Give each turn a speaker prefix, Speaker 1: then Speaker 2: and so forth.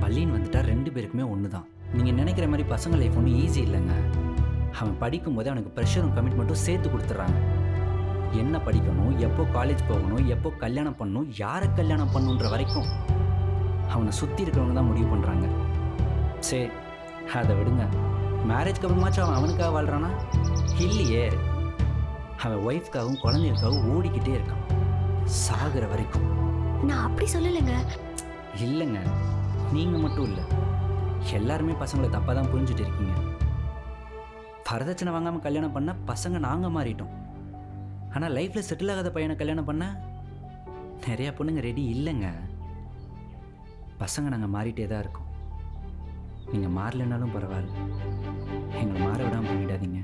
Speaker 1: பள்ளின்னு வந்துட்டா 2 பேருக்குமே ஒன்று தான். நீங்கள் நினைக்கிற மாதிரி பசங்க லைஃப் ஒன்றும் ஈஸி இல்லைங்க. அவன் படிக்கும்போதே அவனுக்கு ப்ரெஷரும் கமிட்மெண்ட்டும் சேர்த்து கொடுத்துட்றாங்க. என்ன படிக்கணும், எப்போ காலேஜ் போகணும், எப்போ கல்யாணம் பண்ணணும், யாரை கல்யாணம் பண்ணணுன்ற வரைக்கும் அவனை சுற்றி இருக்கிறவங்க தான் முடிவு பண்ணுறாங்க. சரி, அதை விடுங்க. மேரேஜ்க்கு அப்புறமாச்சும் அவன் அவனுக்காக வாழ்கிறானா? இல்லையே. அவன் ஒய்ஃப்காகவும் குழந்தைகளுக்காகவும் ஓடிக்கிட்டே இருக்கான் சாகிற வரைக்கும்.
Speaker 2: நான் அப்படி சொல்லலைங்க.
Speaker 1: இல்லைங்க, நீங்கள் மட்டும் இல்லை, எல்லாருமே பசங்களை தப்பாக தான் புரிஞ்சுட்டு இருக்கீங்க. வரதட்சணை வாங்காமல் கல்யாணம் பண்ண பசங்க நாங்கள் மாறிட்டோம். ஆனால் லைஃப்பில் செட்டில் ஆகாத பையனை கல்யாணம் பண்ண நிறையா பொண்ணுங்க ரெடி இல்லைங்க. பசங்க நாங்கள் மாறிட்டே தான் இருக்கோம். நீங்கள் மாறலைன்னாலும் பரவாயில்ல, எங்களை மாற விடாமல் பண்ணிடாதீங்க.